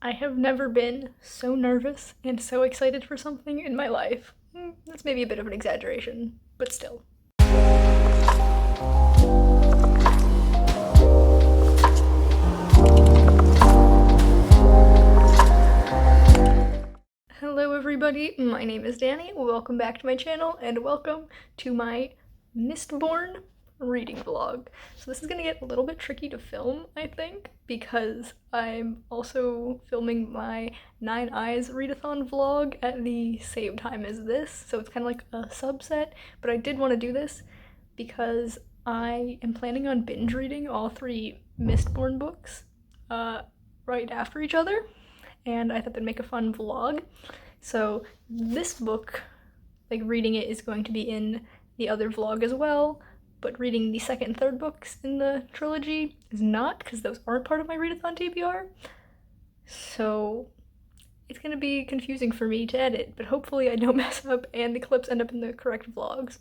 I have never been so nervous and so excited for something in my life. That's maybe a bit of an exaggeration, but still. Hello everybody, my name is Danny, welcome back to my channel, and welcome to my Mistborn reading vlog. So this is gonna get a little bit tricky to film, I think, because I'm also filming my 9 Eyes readathon vlog at the same time as this, so it's kind of like a subset, but I did want to do this because I am planning on binge reading all 3 Mistborn books right after each other, and I thought that'd make a fun vlog. So this book, like reading it, is going to be in the other vlog as well, but reading the second and third books in the trilogy is not, because those aren't part of my readathon TBR. So it's gonna be confusing for me to edit, but hopefully I don't mess up and the clips end up in the correct vlogs.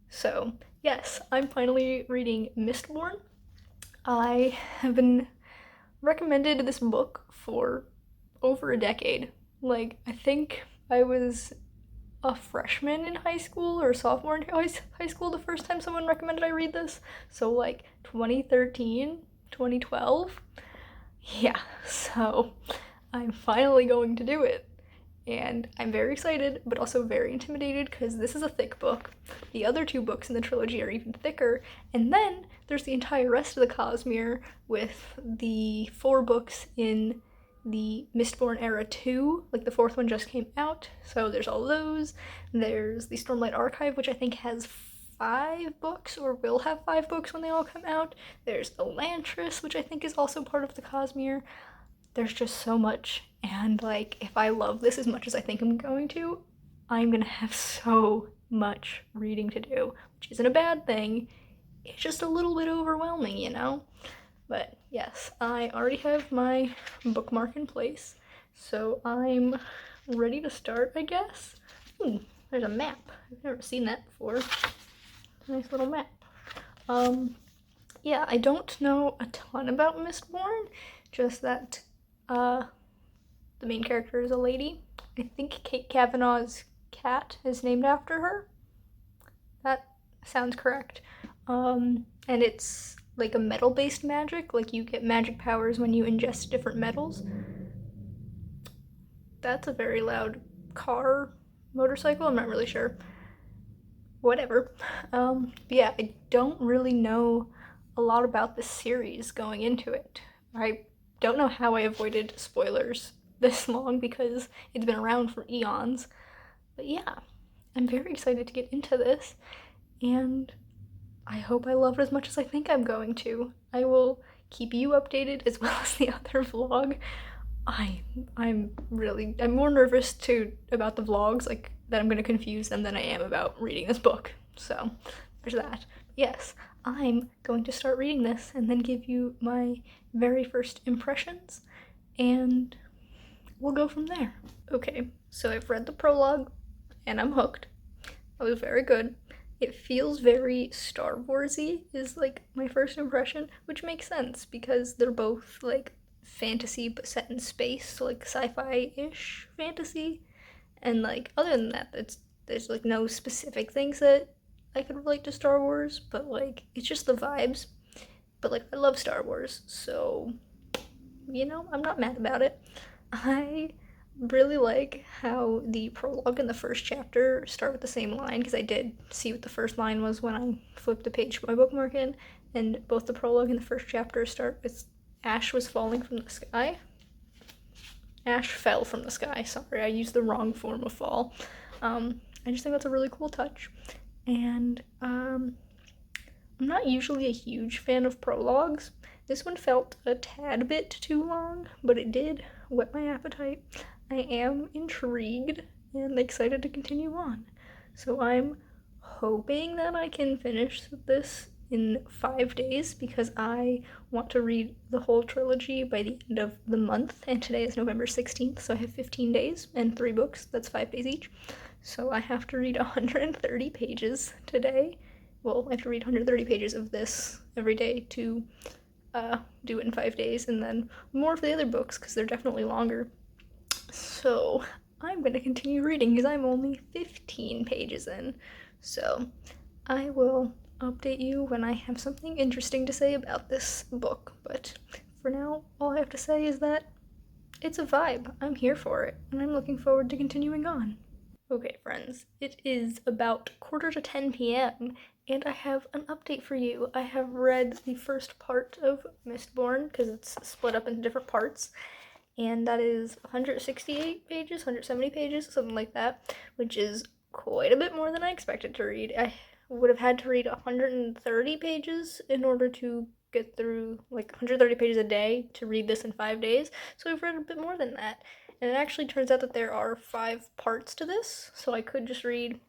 So yes, I'm finally reading Mistborn. I have been recommended this book for over a decade. Like, I think I was a freshman in high school or a sophomore in high school the first time someone recommended I read this. So like 2013, 2012. Yeah, so I'm finally going to do it. And I'm very excited, but also very intimidated because this is a thick book. The other 2 books in the trilogy are even thicker. And then there's the entire rest of the Cosmere with the 4 books in the Mistborn era 2, like the 4th one just came out, so there's all those. There's the Stormlight Archive, which I think has 5 books, or will have 5 books when they all come out. There's Elantris, which I think is also part of the Cosmere. There's just so much, and like, if I love this as much as I think I'm going to, I'm gonna have so much reading to do, which isn't a bad thing. It's just a little bit overwhelming, you know? But yes, I already have my bookmark in place, so I'm ready to start, I guess. There's a map. I've never seen that before. Nice little map. Yeah, I don't know a ton about Mistborn, just that the main character is a lady. I think Kate Kavanaugh's cat is named after her. That sounds correct. And it's like a metal-based magic, like you get magic powers when you ingest different metals. That's a very loud motorcycle, I'm not really sure. Whatever. Yeah, I don't really know a lot about the series going into it. I don't know how I avoided spoilers this long because it's been around for eons. But yeah, I'm very excited to get into this, and I hope I love it as much as I think I'm going to. I will keep you updated as well as the other vlog. I'm more nervous about the vlogs, like that I'm gonna confuse them, than I am about reading this book. So there's that. Yes, I'm going to start reading this and then give you my very first impressions, and we'll go from there. Okay, so I've read the prologue and I'm hooked. It was very good. It feels very Star Wars-y is like my first impression, which makes sense because they're both like fantasy but set in space, so like sci-fi-ish fantasy. And like other than that, there's like no specific things that I could relate to Star Wars, but like it's just the vibes. But like I love Star Wars, so you know, I'm not mad about it. I really like how the prologue and the first chapter start with the same line, because I did see what the first line was when I flipped the page to put my bookmark in, and both the prologue and the first chapter start with Ash was falling from the sky. Ash fell from the sky, sorry, I used the wrong form of fall. I just think that's a really cool touch, and I'm not usually a huge fan of prologues. This one felt a tad bit too long, but it did whet my appetite. I am intrigued and excited to continue on. So I'm hoping that I can finish this in 5 days, because I want to read the whole trilogy by the end of the month, and today is November 16th, so I have 15 days and 3 books, that's 5 days each. So I have to read 130 pages today. Well, I have to read 130 pages of this every day to do it in 5 days, and then more of the other books because they're definitely longer. So I'm going to continue reading because I'm only 15 pages in. So I will update you when I have something interesting to say about this book. But for now, all I have to say is that it's a vibe. I'm here for it, and I'm looking forward to continuing on. Okay, friends, it is about 9:45 p.m., and I have an update for you. I have read the first part of Mistborn, because it's split up into different parts, and that is 168 pages, 170 pages, something like that, which is quite a bit more than I expected to read. I would have had to read 130 pages in order to get through, like, 130 pages a day to read this in 5 days, so I've read a bit more than that. And it actually turns out that there are 5 parts to this, so I could just read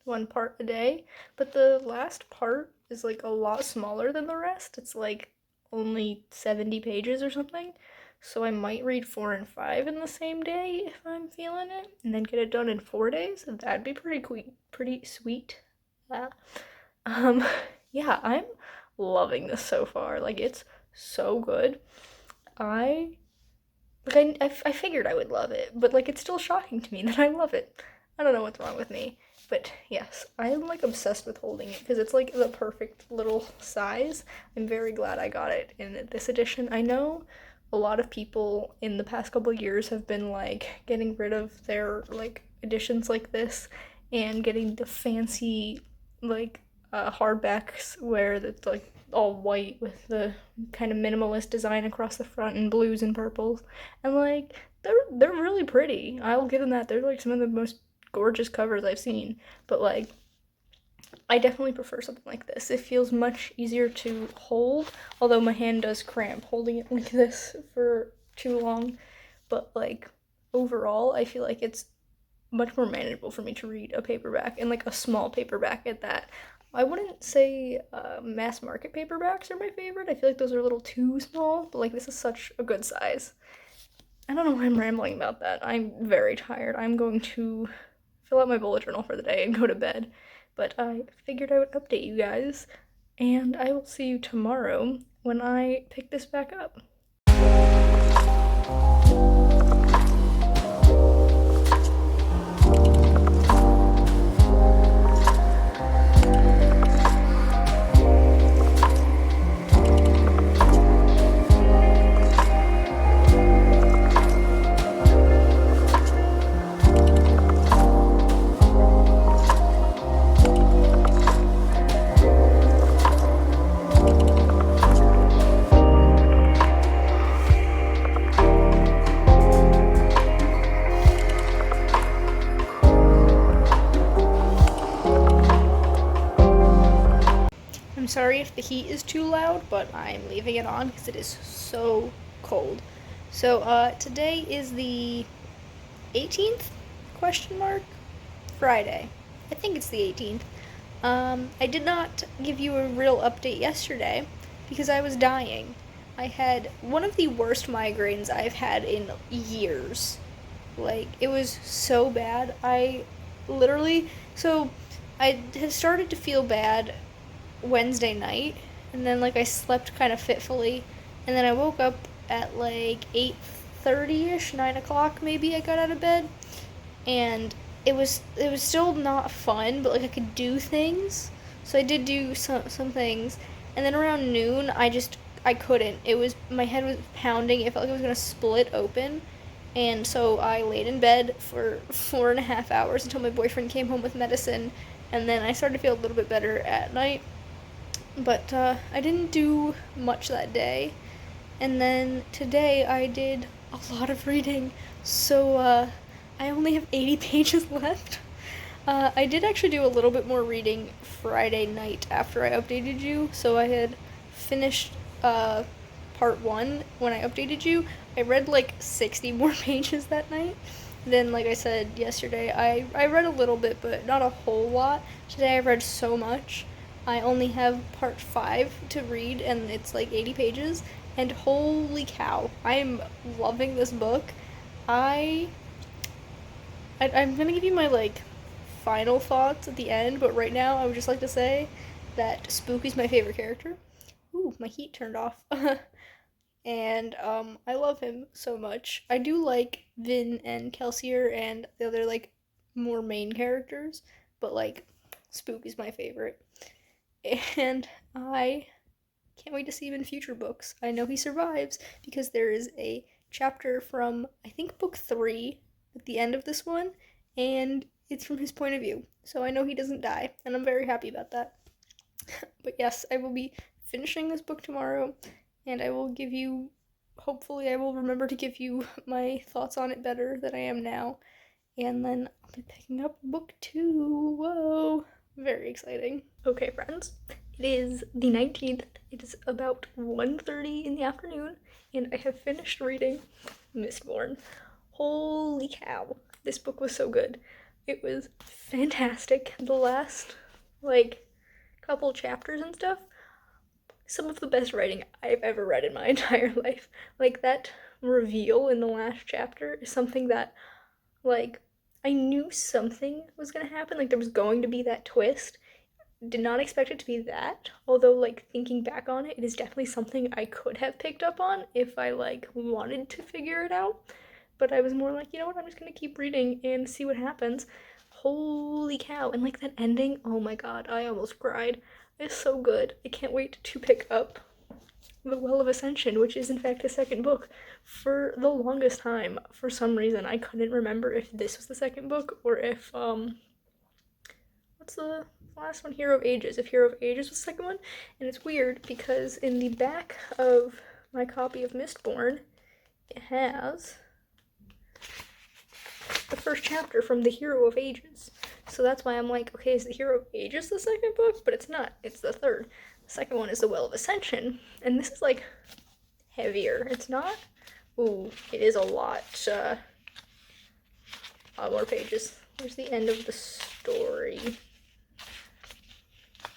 one part a day, but the last part is like a lot smaller than the rest. It's like only 70 pages or something, so I might read 4 and 5 in the same day if I'm feeling it, and then get it done in 4 days. That'd be pretty sweet. Yeah, I'm loving this so far. Like, it's so good. I figured I would love it, but like it's still shocking to me that I love it. I don't know what's wrong with me, but yes, I am like obsessed with holding it because it's like the perfect little size. I'm very glad I got it in this edition. I know a lot of people in the past couple years have been like getting rid of their like editions like this and getting the fancy like hardbacks where it's like all white with the kind of minimalist design across the front and blues and purples, and like they're really pretty. I'll give them that. They're like some of the most gorgeous covers I've seen, but like I definitely prefer something like this. It feels much easier to hold, although my hand does cramp holding it like this for too long, but like overall I feel like it's much more manageable for me to read a paperback, and like a small paperback at that. I wouldn't say mass market paperbacks are my favorite. I feel like those are a little too small, but like this is such a good size. I don't know why I'm rambling about that. I'm very tired. I'm going to fill out my bullet journal for the day and go to bed. But I figured I would update you guys, and I will see you tomorrow when I pick this back up. I'm sorry if the heat is too loud, but I'm leaving it on because it is so cold. So, today is the 18th? Question mark? Friday. I think it's the 18th. I did not give you a real update yesterday because I was dying. I had one of the worst migraines I've had in years. Like, it was so bad. So, I had started to feel bad Wednesday night, and then like I slept kind of fitfully, and then I woke up at like 8:30ish, 9 o'clock maybe. I got out of bed, and it was still not fun, but like I could do things, so I did do some things, and then around noon I couldn't. My head was pounding. It felt like it was gonna split open. And so I laid in bed for 4.5 hours until my boyfriend came home with medicine, and then I started to feel a little bit better at night. But I didn't do much that day. And then today I did a lot of reading, so I only have 80 pages left. I did actually do a little bit more reading Friday night after I updated you, so I had finished part 1 when I updated you. I read like 60 more pages that night. Then, like I said yesterday, I read a little bit, but not a whole lot. Today I read so much. I only have part 5 to read, and it's like 80 pages. And holy cow, I'm loving this book. I'm gonna give you my like final thoughts at the end, but right now I would just like to say that Spooky's my favorite character. Ooh, my heat turned off. And I love him so much. I do like Vin and Kelsier and the other like more main characters, but like Spook is my favorite. And I can't wait to see him in future books. I know he survives because there is a chapter from I think book 3 at the end of this one, and it's from his point of view. So I know he doesn't die, and I'm very happy about that. But yes, I will be finishing this book tomorrow, and I will give you, hopefully, I will remember to give you my thoughts on it better than I am now. And then I'll be picking up book 2. Whoa! Very exciting. Okay, friends, it is the 19th. It is about 1:30 in the afternoon, and I have finished reading Mistborn. Holy cow, this book was so good. It was fantastic. The last, like, couple chapters and stuff, some of the best writing I've ever read in my entire life. Like, that reveal in the last chapter is something that, like, I knew something was gonna happen. Like, there was going to be that twist. Did not expect it to be that. Although, like, thinking back on it, it is definitely something I could have picked up on if I, like, wanted to figure it out. But I was more like, you know what, I'm just gonna keep reading and see what happens. Holy cow. And, like, that ending, oh my god, I almost cried. It's so good. I can't wait to pick up The Well of Ascension, which is in fact a second book. For the longest time, for some reason, I couldn't remember if this was the second book or if, what's the last one? Hero of Ages. If Hero of Ages was the second one. And it's weird because in the back of my copy of Mistborn, it has the first chapter from the Hero of Ages. So that's why I'm like, okay, is the Hero of Ages the second book? But it's not. It's the third. The second one is the Well of Ascension. And this is like heavier. It's not. Ooh, it is a lot more pages. Where's the end of the story?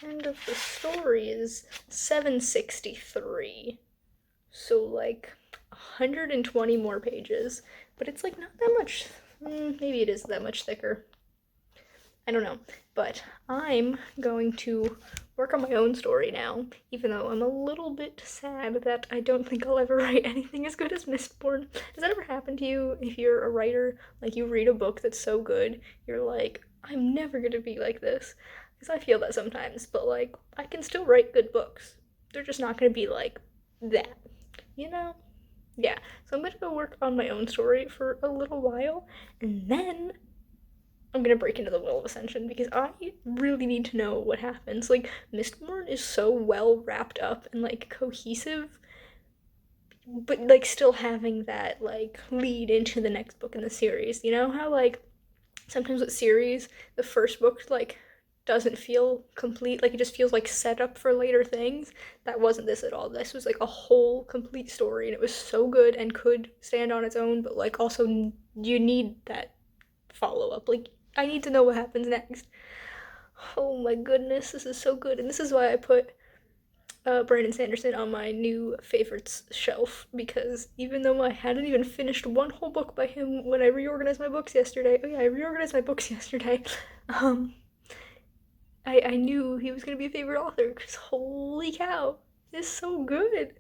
End of the story is 763. So like 120 more pages. But it's like not that much. Maybe it is that much thicker. I don't know. But I'm going to work on my own story now, even though I'm a little bit sad that I don't think I'll ever write anything as good as Mistborn. Does that ever happen to you if you're a writer? Like, you read a book that's so good, you're like, I'm never gonna be like this. Because I feel that sometimes, but like, I can still write good books. They're just not gonna be like that, you know? Yeah, so I'm gonna go work on my own story for a little while, and then I'm gonna break into the Will of Ascension because I really need to know what happens. Like, Mistborn is so well wrapped up and like cohesive, but like still having that like lead into the next book in the series. You know how like sometimes with series, the first book like doesn't feel complete, like it just feels like set up for later things. That wasn't this at all. This was like a whole complete story, and it was so good and could stand on its own, but like also you need that follow up. Like, I need to know what happens next. Oh my goodness, this is so good. And this is why I put Brandon Sanderson on my new favorites shelf, because even though I hadn't even finished one whole book by him when I reorganized my books yesterday, oh yeah, I reorganized my books yesterday, I knew he was going to be a favorite author, because holy cow, it's so good.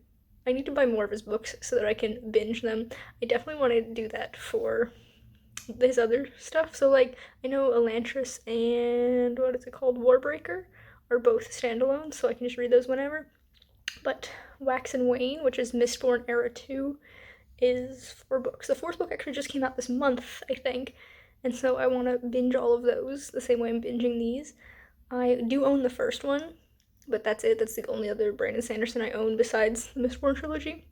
I need to buy more of his books so that I can binge them. I definitely want to do that for his other stuff. So like, I know Elantris and what is it called, Warbreaker, are both standalone, so I can just read those whenever. But Wax and Wane, which is Mistborn Era 2, is 4 books. The 4th book actually just came out this month, I think, and so I want to binge all of those the same way I'm binging these. I do own the first one, but that's it. That's the only other Brandon Sanderson I own besides the Mistborn trilogy.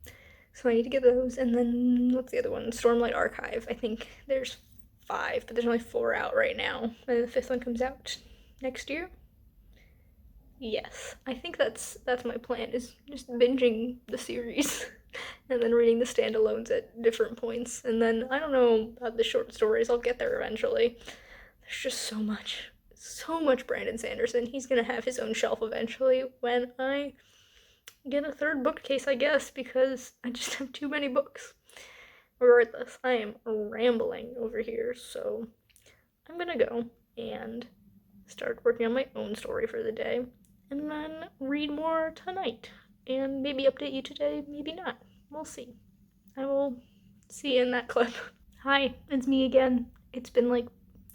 So I need to get those. And then, what's the other one? Stormlight Archive. I think there's 5, but there's only 4 out right now. And the 5th one comes out next year. Yes, I think that's my plan, is just binging the series and then reading the standalones at different points. And then, I don't know about the short stories, I'll get there eventually. There's just so much Brandon Sanderson. He's gonna have his own shelf eventually when I get a 3rd bookcase, I guess, because I just have too many books. Regardless, I am rambling over here, so I'm gonna go and start working on my own story for the day, and then read more tonight. and maybe update you today, maybe not. We'll see. I will see you in that clip. Hi, it's me again. It's been like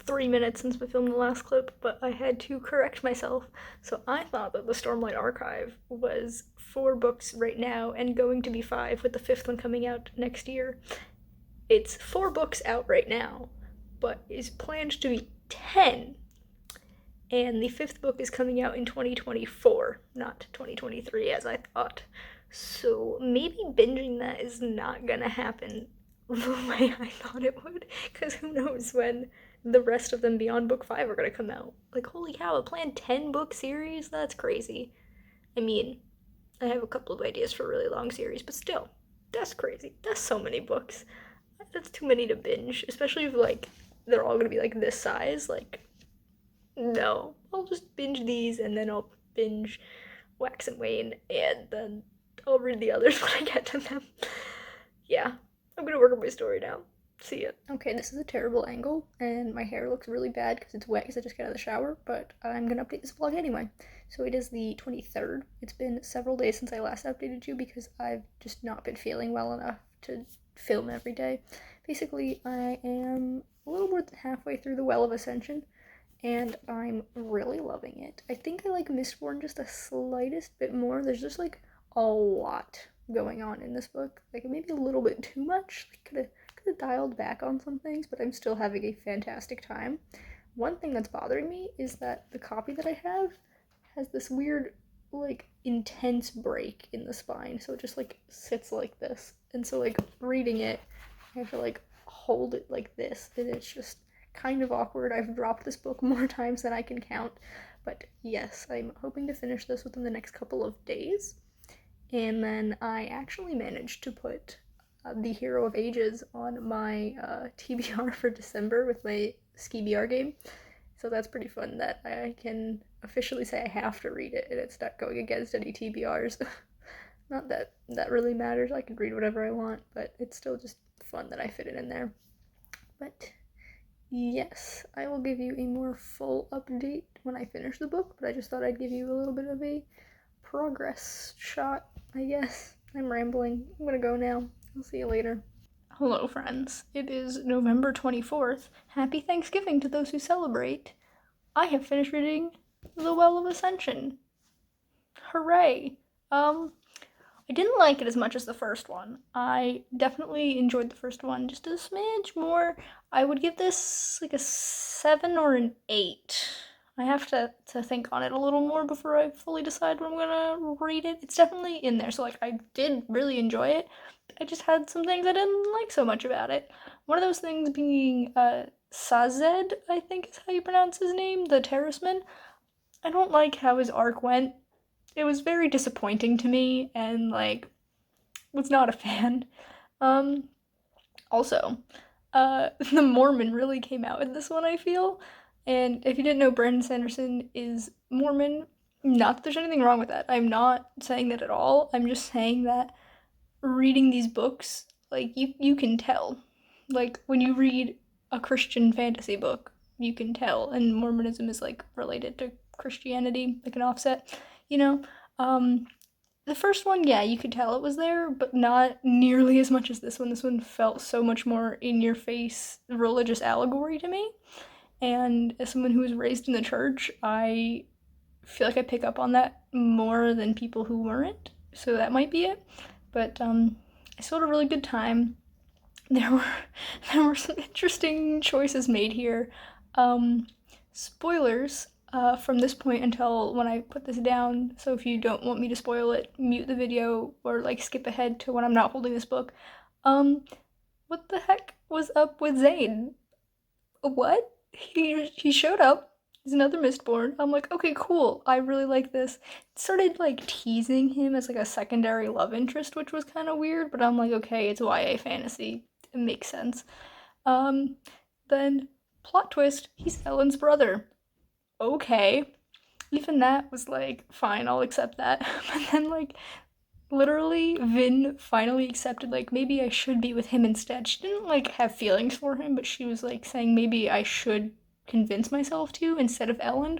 3 minutes since we filmed the last clip, but I had to correct myself. So I thought that the Stormlight Archive was 4 books right now and going to be 5, with the 5th one coming out next year. It's 4 books out right now, but is planned to be 10. And the 5th book is coming out in 2024, not 2023 as I thought. So maybe binging that is not gonna happen the way I thought it would, because who knows when the rest of them beyond book 5 are gonna come out. Like, holy cow, a planned 10 book series? That's crazy. I mean, I have a couple of ideas for really long series, but still, that's crazy. That's so many books. That's too many to binge, especially if, like, they're all gonna be, like, this size. Like, no. I'll just binge these, and then I'll binge Wax and Wayne, and then I'll read the others when I get to them. Yeah, I'm gonna work on my story now. See ya. Okay, this is a terrible angle, and my hair looks really bad because it's wet because I just got out of the shower, but I'm gonna update this vlog anyway. So it is the 23rd. It's been several days since I last updated you because I've just not been feeling well enough to film every day. Basically, I am a little more than halfway through the Well of Ascension, and I'm really loving it. I think I like Mistborn just the slightest bit more. There's just like a lot going on in this book, like maybe a little bit too much. Like could have dialed back on some things, but I'm still having a fantastic time. One thing that's bothering me is that the copy that I have has this weird, like, intense break in the spine, so it just like sits like this, and so like reading it, I have to like hold it like this, and it's just kind of awkward. I've dropped this book more times than I can count, but yes, I'm hoping to finish this within the next couple of days. And then I actually managed to put The Hero of Ages on my TBR for December with my Ski BR game, so that's pretty fun that I can officially say I have to read it and it's not going against any TBRs. Not that that really matters, I can read whatever I want, but it's still just fun that I fit it in there. But yes, I will give you a more full update when I finish the book, but I just thought I'd give you a little bit of a progress shot, I guess. I'm rambling. I'm gonna go now. I'll see you later. Hello, friends. It is November 24th. Happy Thanksgiving to those who celebrate. I have finished reading The Well of Ascension. Hooray! I didn't like it as much as the first one. I definitely enjoyed the first one just a smidge more. I would give this like a 7 or an 8. I have to think on it a little more before I fully decide when I'm gonna read it. It's definitely in there, so like I did really enjoy it. I just had some things I didn't like so much about it. One of those things being Sazed, I think is how you pronounce his name, the terraceman. I don't like how his arc went. It was very disappointing to me, and like was not a fan. Also, the Mormon really came out in this one, I feel. And if you didn't know, Brandon Sanderson is Mormon. Not that there's anything wrong with that. I'm not saying that at all. I'm just saying that reading these books, like you can tell. Like when you read a Christian fantasy book, you can tell. And Mormonism is like related to Christianity, like an offset, you know? The first one, yeah, you could tell it was there, but not nearly as much as this one. This one felt so much more in-your-face religious allegory to me. And as someone who was raised in the church, I feel like I pick up on that more than people who weren't. So that might be it. But I still had a really good time. There were some interesting choices made here. Spoilers. From this point until when I put this down, so if you don't want me to spoil it, mute the video or like skip ahead to when I'm not holding this book. What the heck was up with Zane? What? He showed up. He's another Mistborn. I'm like, okay, cool. I really like this. It started like teasing him as like a secondary love interest, which was kind of weird, but I'm like, okay, it's YA fantasy. It makes sense. Then plot twist, he's Ellen's brother. Okay, even that was like, fine, I'll accept that. But then like literally Vin finally accepted like maybe I should be with him instead. She didn't like have feelings for him, but she was like saying maybe I should convince myself to instead of Ellen.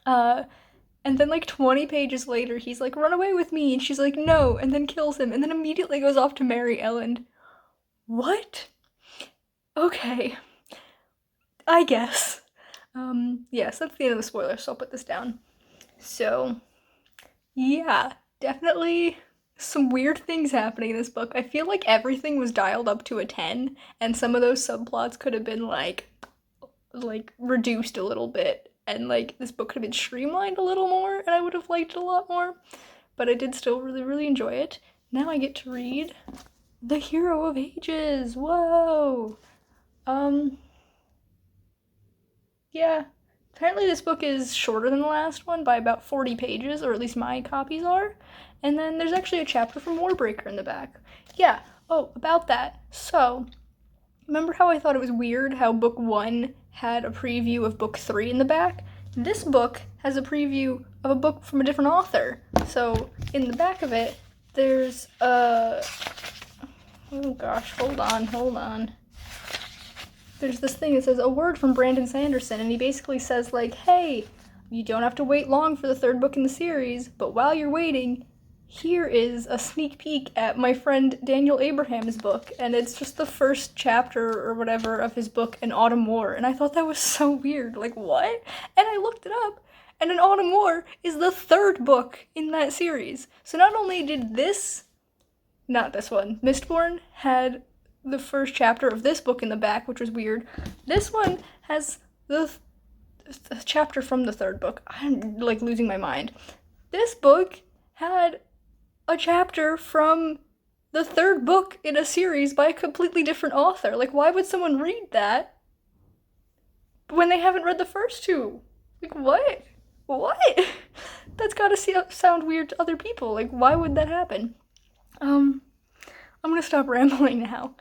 And And then like 20 pages later, he's like, run away with me. And she's like, no. And then kills him. And then immediately goes off to marry Ellen. What? Okay. I guess. Yes, that's the end of the spoilers, so I'll put this down. So, yeah, definitely some weird things happening in this book. I feel like everything was dialed up to a 10, and some of those subplots could have been like reduced a little bit, and like this book could have been streamlined a little more, and I would have liked it a lot more. But I did still really, really enjoy it. Now I get to read The Hero of Ages. Whoa. Yeah. Apparently this book is shorter than the last one by about 40 pages, or at least my copies are. And then there's actually a chapter from Warbreaker in the back. Yeah. Oh, about that. So, remember how I thought it was weird how book 1 had a preview of book 3 in the back? This book has a preview of a book from a different author. So, in the back of it, there's a... Oh gosh, hold on. There's this thing that says a word from Brandon Sanderson, and he basically says like, hey, you don't have to wait long for the third book in the series, but while you're waiting, here is a sneak peek at my friend Daniel Abraham's book, and it's just the first chapter or whatever of his book, An Autumn War, and I thought that was so weird, like what? And I looked it up, and An Autumn War is the third book in that series. So not only did not this one, Mistborn had the first chapter of this book in the back, which was weird. This one has the chapter from the third book. I'm like losing my mind. This book had a chapter from the third book in a series by a completely different author. Like, why would someone read that when they haven't read the first two? Like, what? What? That's gotta sound weird to other people. Like, why would that happen? I'm gonna stop rambling now.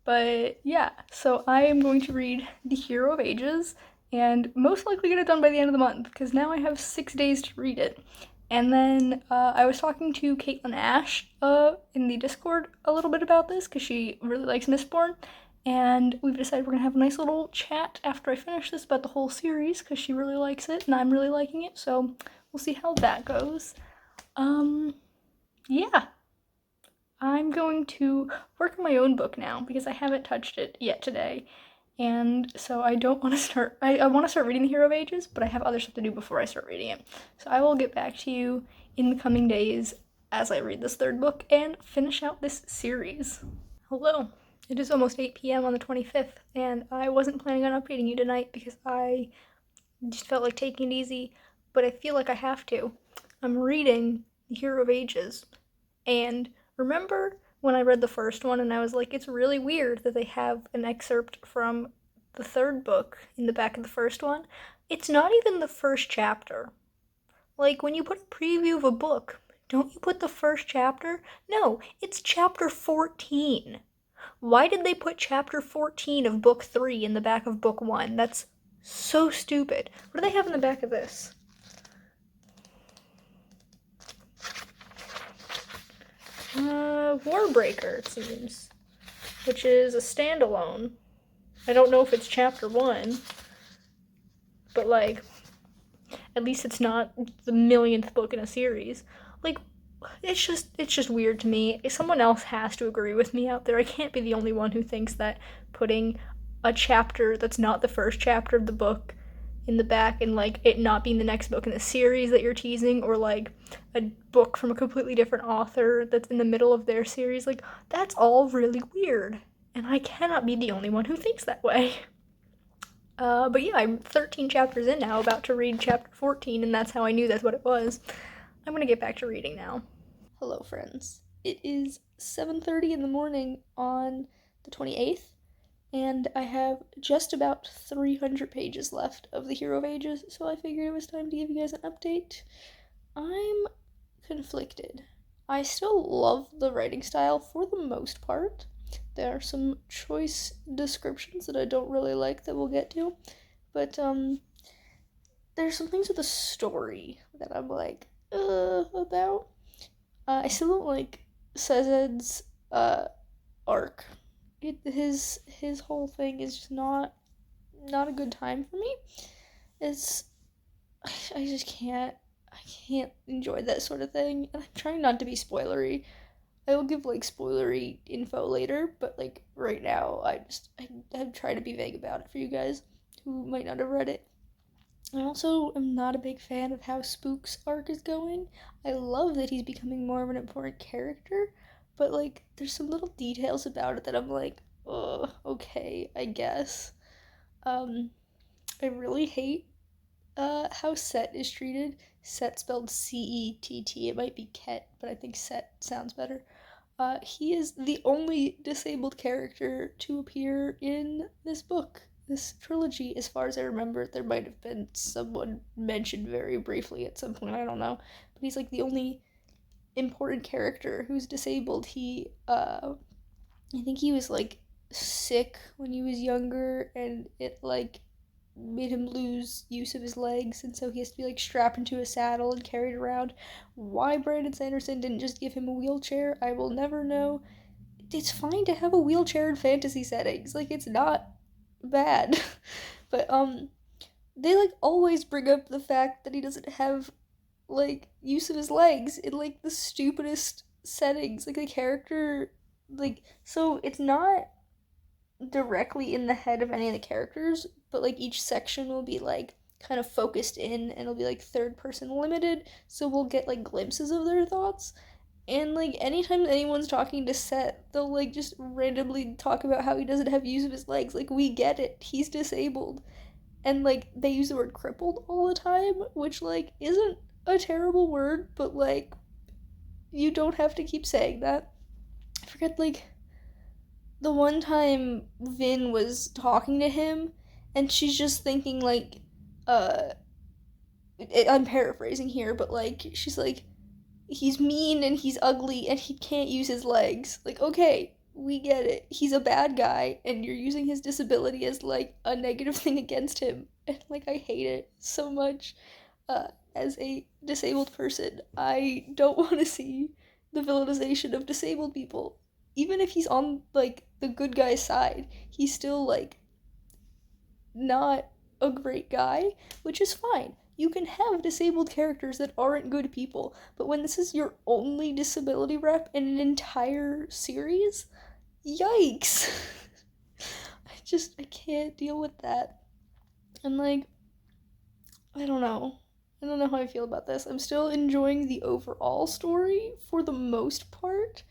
But yeah, so I am going to read The Hero of Ages, and most likely get it done by the end of the month, because now I have 6 days to read it. And then I was talking to Caitlin Ash in the Discord a little bit about this, because she really likes Mistborn, and we've decided we're going to have a nice little chat after I finish this about the whole series, because she really likes it, and I'm really liking it, so we'll see how that goes. Yeah. I'm going to work on my own book now because I haven't touched it yet today. And so I don't want to start, I want to start reading The Hero of Ages, but I have other stuff to do before I start reading it. So I will get back to you in the coming days as I read this third book and finish out this series. Hello. It is almost 8 p.m. on the 25th, and I wasn't planning on updating you tonight because I just felt like taking it easy, but I feel like I have to. I'm reading The Hero of Ages, and remember when I read the first one and I was like, it's really weird that they have an excerpt from the third book in the back of the first one? It's not even the first chapter. Like, when you put a preview of a book, don't you put the first chapter? No, it's chapter 14. Why did they put chapter 14 of book 3 in the back of book 1? That's so stupid. What do they have in the back of this? Warbreaker, it seems, which is a standalone. I don't know if it's chapter 1, but like, at least it's not the millionth book in a series. Like, it's just weird to me. Someone else has to agree with me out there. I can't be the only one who thinks that putting a chapter that's not the first chapter of the book in the back and like it not being the next book in the series that you're teasing, or like a book from a completely different author that's in the middle of their series, like that's all really weird, and I cannot be the only one who thinks that way. But yeah, I'm 13 chapters in now, about to read chapter 14, and that's how I knew that's what it was. I'm gonna get back to reading now. Hello friends. It is 7:30 in the morning on the 28th, and I have just about 300 pages left of The Hero of Ages, so I figured it was time to give you guys an update. I'm conflicted. I still love the writing style for the most part. There are some choice descriptions that I don't really like that we'll get to, but there's some things with the story that I'm like, about. I still don't like Sezed's arc. His whole thing is just not a good time for me. I just can't. I can't enjoy that sort of thing, and I'm trying not to be spoilery. I will give like spoilery info later, but like right now, I'm trying to be vague about it for you guys who might not have read it. I also am not a big fan of how Spook's arc is going. I love that he's becoming more of an important character, but like there's some little details about it that I'm like, oh, okay, I guess. Um, I really hate how Set is treated. Set spelled Cett. It might be Ket, but I think Set sounds better. He is the only disabled character to appear in this book, this trilogy. As far as I remember, there might have been someone mentioned very briefly at some point, I don't know. But he's like the only important character who's disabled. I think he was like sick when he was younger, and it like made him lose use of his legs, and so he has to be like strapped into a saddle and carried around. Why Brandon Sanderson didn't just give him a wheelchair, I will never know. It's fine to have a wheelchair in fantasy settings. Like, it's not bad. But they like always bring up the fact that he doesn't have like use of his legs in like the stupidest settings. Like the character, like, so it's not directly in the head of any of the characters, but like each section will be like kind of focused in, and it'll be like third person limited, so we'll get like glimpses of their thoughts. And like anytime anyone's talking to Set, they'll like just randomly talk about how he doesn't have use of his legs. Like, we get it, he's disabled. And like they use the word crippled all the time, which like isn't a terrible word, but like you don't have to keep saying that. I forget, like, the one time Vin was talking to him, and she's just thinking like, uh, I'm paraphrasing here, but like she's like, he's mean and he's ugly and he can't use his legs. Like, okay, we get it. He's a bad guy, and you're using his disability as like a negative thing against him, and like I hate it so much. As a disabled person, I don't want to see the villainization of disabled people. Even if he's on like the good guy's side, he's still like not a great guy, which is fine. You can have disabled characters that aren't good people, but when this is your only disability rep in an entire series, yikes. I can't deal with that. And like, I don't know. I don't know how I feel about this. I'm still enjoying the overall story for the most part.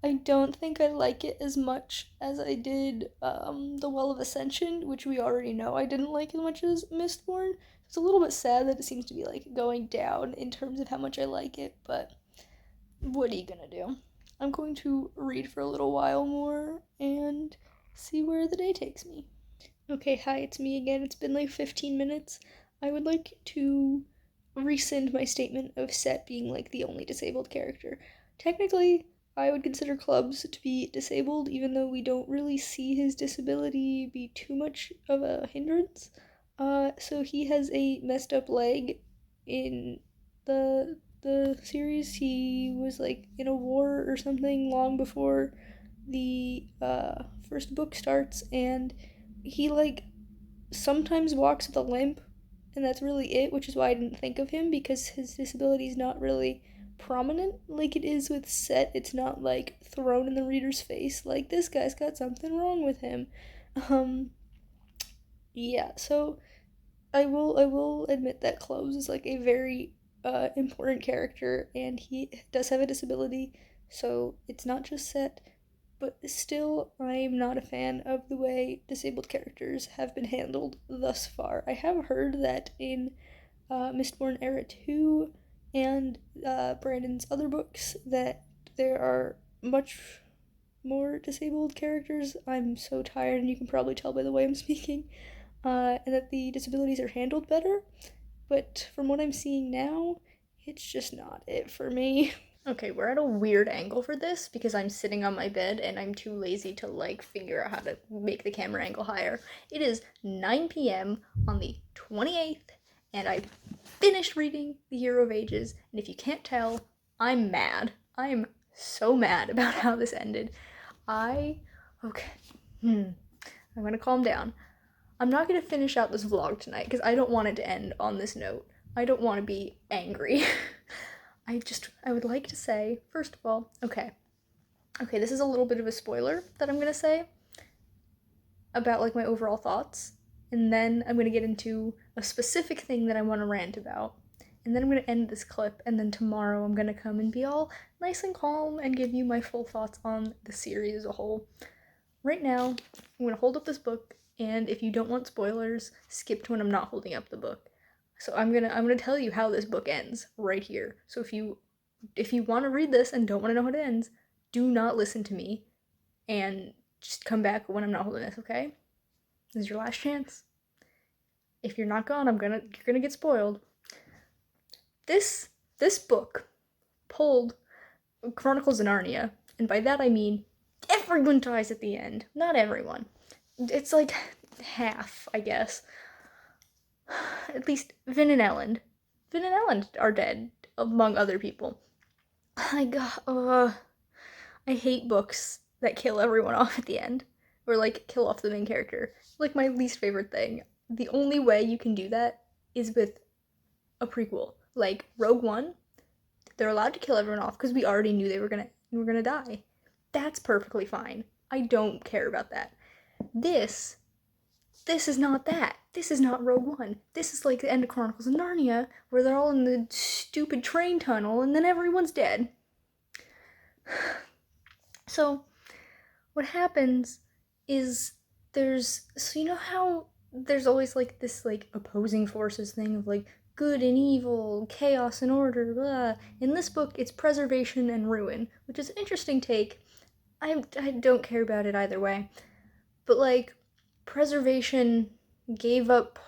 I don't think I like it as much as I did The Well of Ascension, which we already know I didn't like as much as Mistborn. It's a little bit sad that it seems to be like going down in terms of how much I like it, but what are you gonna do? I'm going to read for a little while more and see where the day takes me. Okay, hi, it's me again. It's been like 15 minutes. I would like to rescind my statement of Set being like the only disabled character. Technically, I would consider Clubs to be disabled, even though we don't really see his disability be too much of a hindrance. So he has a messed up leg in the series. He was like in a war or something long before the first book starts, and he like sometimes walks with a limp, and that's really it, which is why I didn't think of him, because his disability is not really prominent like it is with Set. It's not like thrown in the reader's face like this guy's got something wrong with him. Um yeah, so I will admit that Cloves is like a very important character, and he does have a disability, so it's not just Set, but still, I'm not a fan of the way disabled characters have been handled thus far. I have heard that in Mistborn Era 2 and Brandon's other books that there are much more disabled characters. I'm so tired, and you can probably tell by the way I'm speaking, and that the disabilities are handled better, but from what I'm seeing now, it's just not it for me. Okay, we're at a weird angle for this because I'm sitting on my bed and I'm too lazy to like figure out how to make the camera angle higher. It is 9 p.m. on the 28th, and I finished reading The Hero of Ages, and if you can't tell, I'm mad. I am so mad about how this ended. Okay. I'm gonna calm down. I'm not gonna finish out this vlog tonight because I don't want it to end on this note. I don't want to be angry. I would like to say, first of all, okay, this is a little bit of a spoiler that I'm gonna say about, like, my overall thoughts, and then I'm gonna get into a specific thing that I want to rant about, and then I'm gonna end this clip, and then tomorrow I'm gonna come and be all nice and calm and give you my full thoughts on the series as a whole. Right now, I'm gonna hold up this book, and if you don't want spoilers, skip to when I'm not holding up the book. So I'm gonna tell you how this book ends right here. So if you want to read this and don't want to know how it ends, do not listen to me, and just come back when I'm not holding this. Okay? This is your last chance. If you're not gone, you're gonna get spoiled. This book pulled Chronicles of Narnia, and by that I mean everyone dies at the end. Not everyone. It's like half, I guess. At least Vin and Elend. Vin and Elend are dead, among other people. I hate books that kill everyone off at the end. Or, like, kill off the main character. Like, my least favorite thing. The only way you can do that is with a prequel. Like, Rogue One, they're allowed to kill everyone off because we already knew they were gonna die. That's perfectly fine. I don't care about that. This is not that. This is not Rogue One. This is like the end of Chronicles of Narnia, where they're all in the stupid train tunnel and then everyone's dead. So, what happens is so you know how there's always, like, this, like, opposing forces thing of, like, good and evil, chaos and order, blah. In this book, it's preservation and ruin, which is an interesting take. I don't care about it either way. But, like, preservation gave up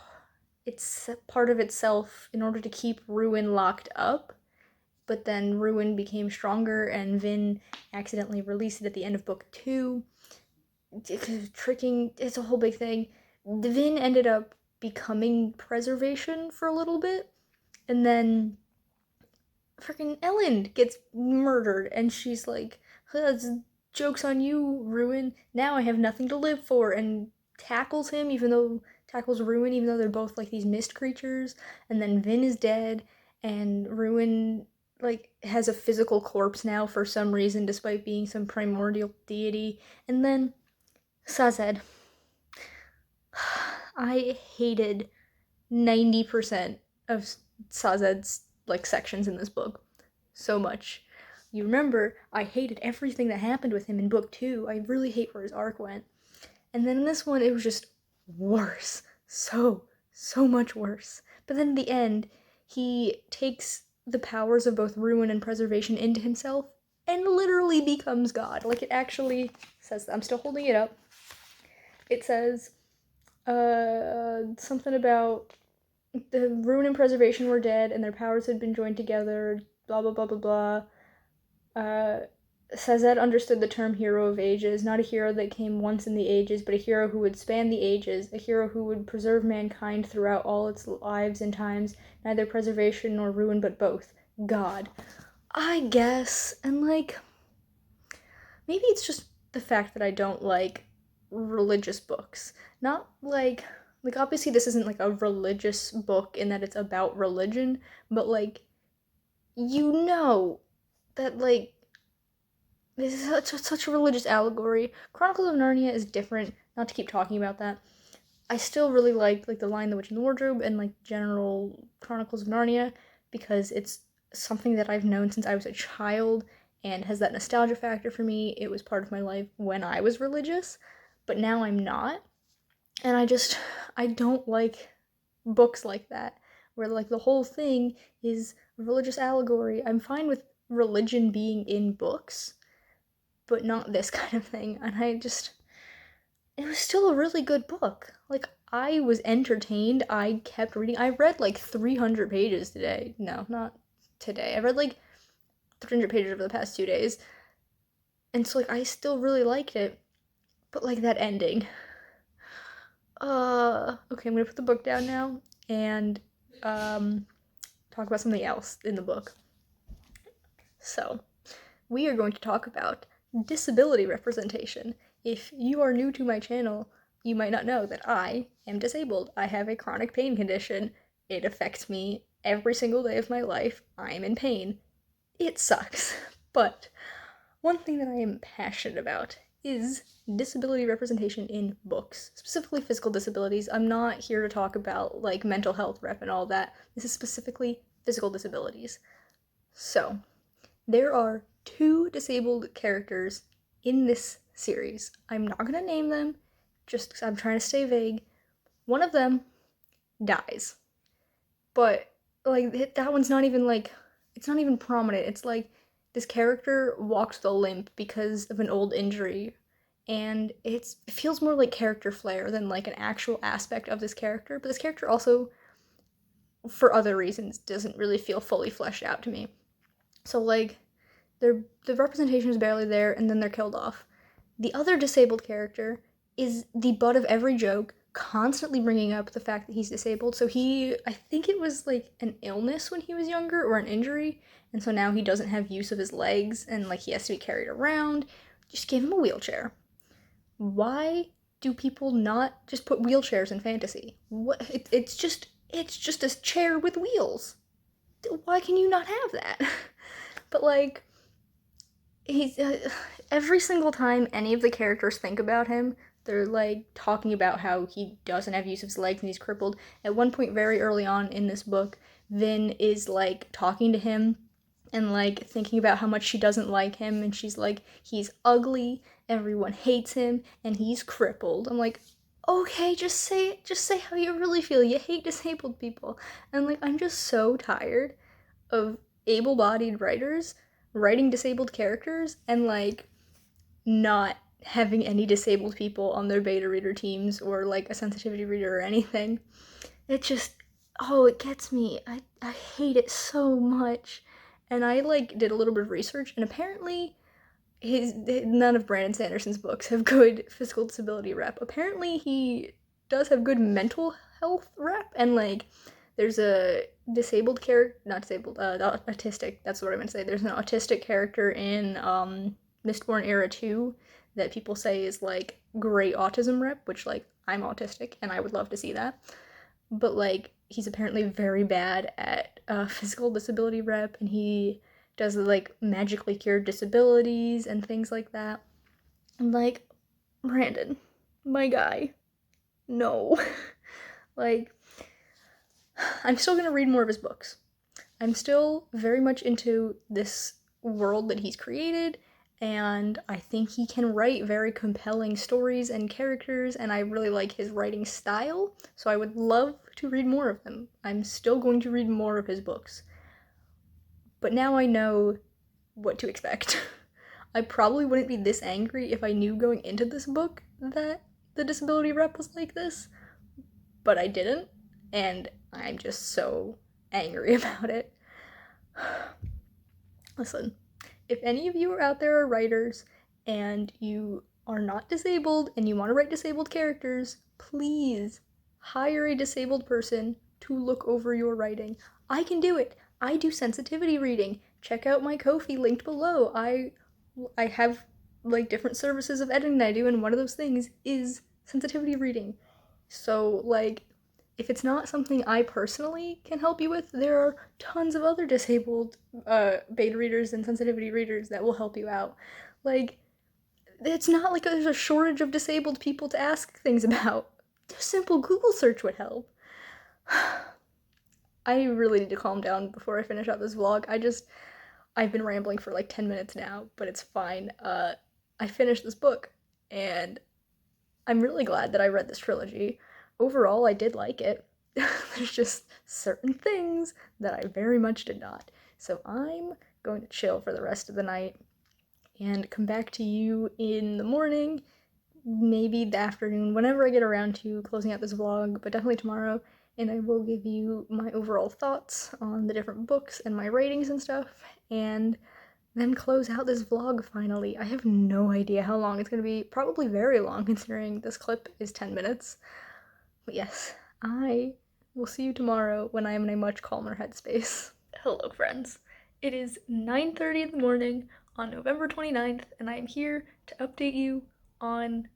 its part of itself in order to keep ruin locked up, but then ruin became stronger and Vin accidentally released it at the end of book 2. It's a whole big thing. Vin ended up becoming preservation for a little bit, and then freaking Elend gets murdered, and she's like, joke's on you, Ruin. Now I have nothing to live for, and tackles Ruin, even though they're both, like, these mist creatures. And then Vin is dead, and Ruin, like, has a physical corpse now for some reason, despite being some primordial deity. And then Sazed. I hated 90% of Sazed's, like, sections in this book so much. You remember, I hated everything that happened with him in book 2. I really hate where his arc went. And then in this one, it was just worse. So much worse. But then in the end, he takes the powers of both ruin and preservation into himself and literally becomes God. Like, it actually says that. I'm still holding it up. It says, something about the ruin and preservation were dead and their powers had been joined together, blah blah blah blah blah. Sazed understood the term hero of ages, not a hero that came once in the ages, but a hero who would span the ages, a hero who would preserve mankind throughout all its lives and times, neither preservation nor ruin, but both. God. I guess, and, like, maybe it's just the fact that I don't like religious books. Not, like, obviously this isn't, like, a religious book in that it's about religion, but, like, you know that, like, this is such a religious allegory. Chronicles of Narnia is different, not to keep talking about that. I still really like, The Lion, the Witch, and the Wardrobe, and, like, general Chronicles of Narnia, because it's something that I've known since I was a child, and has that nostalgia factor for me. It was part of my life when I was religious, but now I'm not. And I don't like books like that, where, like, the whole thing is religious allegory. I'm fine with religion being in books, but not this kind of thing. And it was still a really good book. Like, I was entertained. I kept reading. I read, like, 300 pages today. No, not today. I read, like, 300 pages over the past 2 days. And so, like, I still really liked it. But, like, that ending. Okay, I'm gonna put the book down now and talk about something else in the book. So, we are going to talk about disability representation. If you are new to my channel, you might not know that I am disabled. I have a chronic pain condition. It affects me every single day of my life, I'm in pain. It sucks. But one thing that I am passionate about is disability representation in books, specifically physical disabilities. I'm not here to talk about like mental health rep and all that. This is specifically physical disabilities. So, there are 2 disabled characters in this series. I'm not gonna name them, just because I'm trying to stay vague. One of them dies. But, like, that one's not even, like, it's not even prominent. It's like this character walks with a limp because of an old injury. And it feels more like character flair than like an actual aspect of this character. But this character also, for other reasons, doesn't really feel fully fleshed out to me. So, like, the representation is barely there, and then they're killed off. The other disabled character is the butt of every joke, constantly bringing up the fact that he's disabled. So I think it was like an illness when he was younger or an injury, and so now he doesn't have use of his legs and like he has to be carried around. Just give him a wheelchair. Why do people not just put wheelchairs in fantasy? What it's just a chair with wheels. Why can you not have that? But like he's every single time any of the characters think about him, they're like talking about how he doesn't have use of his legs and he's crippled. At one point very early on in this book, Vin is like talking to him and like thinking about how much she doesn't like him, and she's like, he's ugly, everyone hates him, and he's crippled. I'm like, okay, just say how you really feel. You hate disabled people. And like I'm just so tired of able-bodied writers writing disabled characters and like not having any disabled people on their beta reader teams or like a sensitivity reader or anything. It just, oh, it gets me. I hate it so much. And I like did a little bit of research, and apparently none of Brandon Sanderson's books have good physical disability rep. Apparently he does have good mental health rep, and like there's a disabled character, not disabled, autistic, that's what I meant to say. There's an autistic character in Mistborn Era 2 that people say is like great autism rep, which like I'm autistic and I would love to see that. But like he's apparently very bad at physical disability rep, and he does like magically cure disabilities and things like that. I'm like, Brandon, my guy, no. Like, I'm still gonna read more of his books. I'm still very much into this world that he's created, and I think he can write very compelling stories and characters, and I really like his writing style, so I would love to read more of them. I'm still going to read more of his books. But now I know what to expect. I probably wouldn't be this angry if I knew going into this book that the disability rep was like this, but I didn't, and I'm just so angry about it. Listen, if any of you out there are writers and you are not disabled and you want to write disabled characters, please hire a disabled person to look over your writing. I can do it. I do sensitivity reading. Check out my Ko-fi linked below. I have like different services of editing that I do, and one of those things is sensitivity reading. So like if it's not something I personally can help you with, there are tons of other disabled beta readers and sensitivity readers that will help you out. Like, it's not like there's a shortage of disabled people to ask things about. A simple Google search would help. I really need to calm down before I finish out this vlog. I've been rambling for like 10 minutes now, but it's fine. I finished this book, and I'm really glad that I read this trilogy. Overall, I did like it. There's just certain things that I very much did not. So I'm going to chill for the rest of the night and come back to you in the morning, maybe the afternoon, whenever I get around to closing out this vlog, but definitely tomorrow, and I will give you my overall thoughts on the different books and my ratings and stuff, and then close out this vlog finally. I have no idea how long it's going to be. Probably very long, considering this clip is 10 minutes. But yes, I will see you tomorrow when I am in a much calmer headspace. Hello, friends. It is 9:30 in the morning on November 29th, and I am here to update you on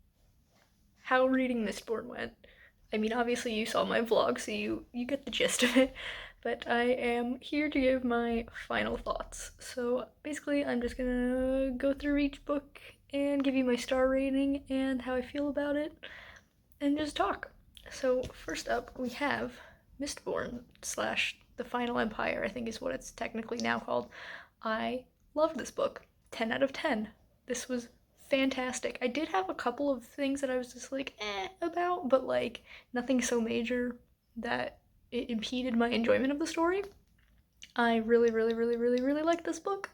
how reading Mistborn went. I mean, obviously you saw my vlog, so you get the gist of it, but I am here to give my final thoughts. So basically, I'm just gonna go through each book and give you my star rating and how I feel about it, and just talk. So first up, we have Mistborn slash The Final Empire, I think is what it's technically now called. I love this book. 10 out of 10. This was fantastic. I did have a couple of things that I was just like, about, but like nothing so major that it impeded my enjoyment of the story. I really, really, really, really, really like this book,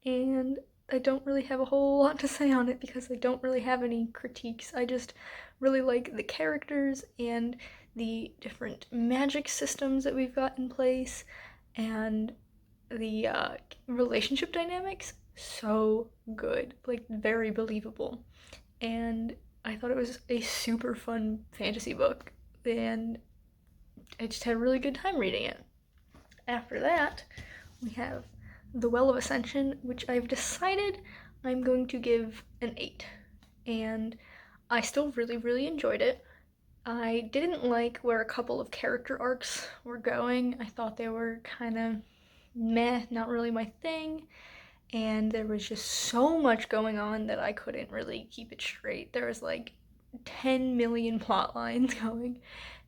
and I don't really have a whole lot to say on it because I don't really have any critiques. I just really like the characters and the different magic systems that we've got in place, and the relationship dynamics. So good, like very believable. And I thought it was a super fun fantasy book, and I just had a really good time reading it. After that, we have The Well of Ascension, which I've decided I'm going to give an 8. And I still really, really enjoyed it. I didn't like where a couple of character arcs were going. I thought they were kind of meh, not really my thing. And there was just so much going on that I couldn't really keep it straight. There was like 10 million plot lines going,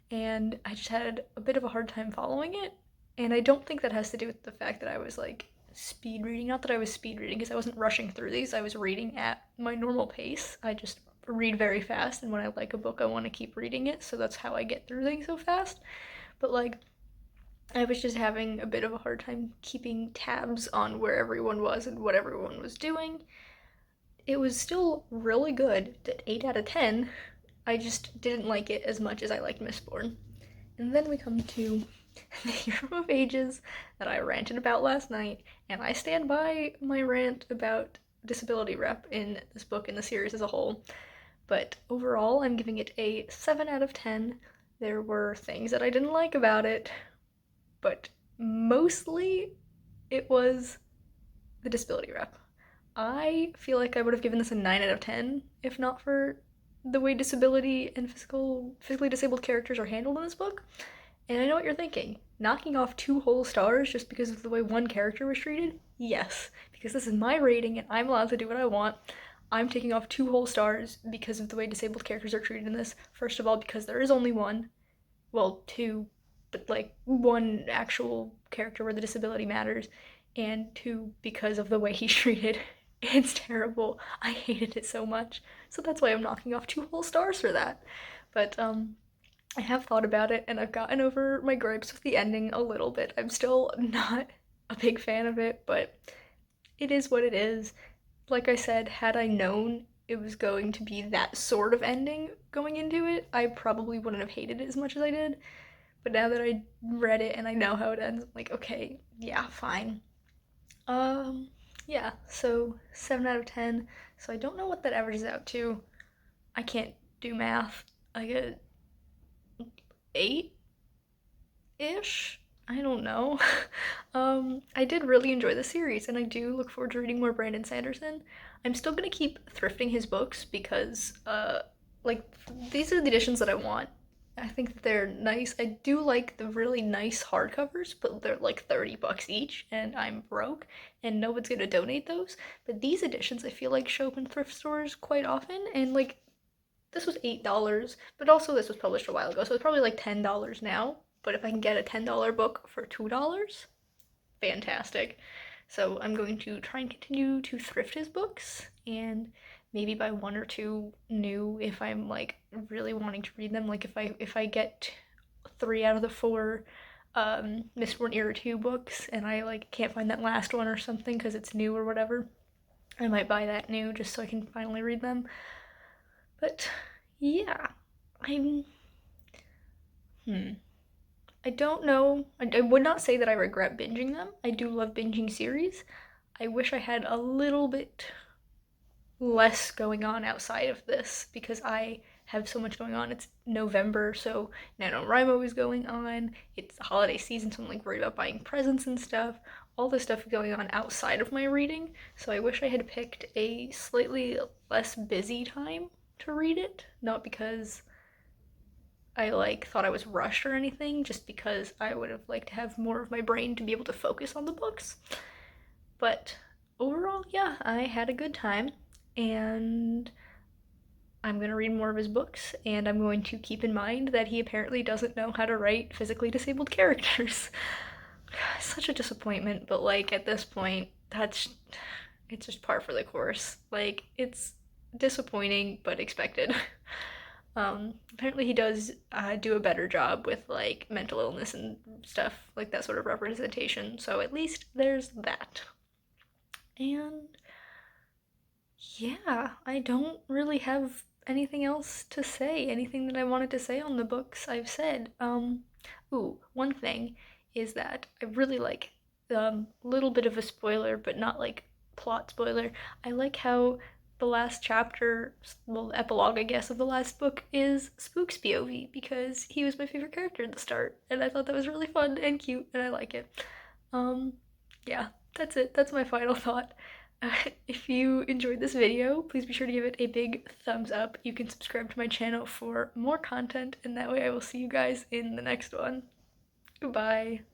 and I just had a bit of a hard time following it. And I don't think that has to do with the fact that I was like speed reading. Not that I was speed reading, because I wasn't rushing through these. I was reading at my normal pace. I just read very fast, and when I like a book, I want to keep reading it, so that's how I get through things so fast. But like, I was just having a bit of a hard time keeping tabs on where everyone was and what everyone was doing. It was still really good, at 8 out of 10. I just didn't like it as much as I liked Mistborn. And then we come to the Hero of Ages that I ranted about last night, and I stand by my rant about disability rep in this book and the series as a whole. But overall, I'm giving it a 7 out of 10. There were things that I didn't like about it, but mostly it was the disability rep. I feel like I would have given this a 9 out of 10 if not for the way disability and physically disabled characters are handled in this book. And I know what you're thinking. Knocking off 2 whole stars just because of the way one character was treated? Yes, because this is my rating and I'm allowed to do what I want. I'm taking off 2 whole stars because of the way disabled characters are treated in this. First of all, because there is only one. Well, 2, but like 1 actual character where the disability matters. And 2, because of the way he's treated. It's terrible. I hated it so much. So that's why I'm knocking off 2 whole stars for that. But I have thought about it, and I've gotten over my gripes with the ending a little bit. I'm still not a big fan of it, but it is what it is. Like I said, had I known it was going to be that sort of ending going into it, I probably wouldn't have hated it as much as I did. But now that I read it and I know how it ends, I'm like, okay, yeah, fine. Yeah, so 7 out of 10. So I don't know what that averages out to. I can't do math. I get 8 ish. I don't know. I did really enjoy the series, and I do look forward to reading more Brandon Sanderson. I'm still gonna keep thrifting his books because, like, these are the editions that I want. I think that they're nice. I do like the really nice hardcovers, but they're like $30 each, and I'm broke, and no one's gonna donate those. But these editions, I feel like show up in thrift stores quite often, and like this was $8, but also this was published a while ago, so it's probably like $10 now. But if I can get a $10 book for $2, fantastic. So I'm going to try and continue to thrift his books and maybe buy 1 or 2 new if I'm like really wanting to read them. Like if I get 3 out of the 4 Mistborn Era 2 books and I like can't find that last one or something because it's new or whatever, I might buy that new just so I can finally read them. But yeah, I'm I don't know. I would not say that I regret binging them. I do love binging series. I wish I had a little bit less going on outside of this because I have so much going on. It's November, so NaNoWriMo is going on. It's the holiday season, so I'm like worried about buying presents and stuff. All this stuff going on outside of my reading, so I wish I had picked a slightly less busy time to read it. Not because I like thought I was rushed or anything, just because I would have liked to have more of my brain to be able to focus on the books. But overall, yeah, I had a good time, and I'm going to read more of his books, and I'm going to keep in mind that he apparently doesn't know how to write physically disabled characters. Such a disappointment, but like at this point, it's just par for the course. Like it's disappointing but expected. Apparently he does do a better job with like mental illness and stuff, like that sort of representation. So at least there's that. And yeah, I don't really have anything else to say. Anything that I wanted to say on the books I've said. One thing is that I really like little bit of a spoiler, but not like plot spoiler. I like how the last chapter, well, the epilogue, I guess, of the last book is Spook's POV because he was my favorite character at the start, and I thought that was really fun and cute, and I like it. Um, yeah, that's it. That's my final thought. If you enjoyed this video, please be sure to give it a big thumbs up. You can subscribe to my channel for more content, and that way I will see you guys in the next one. Goodbye.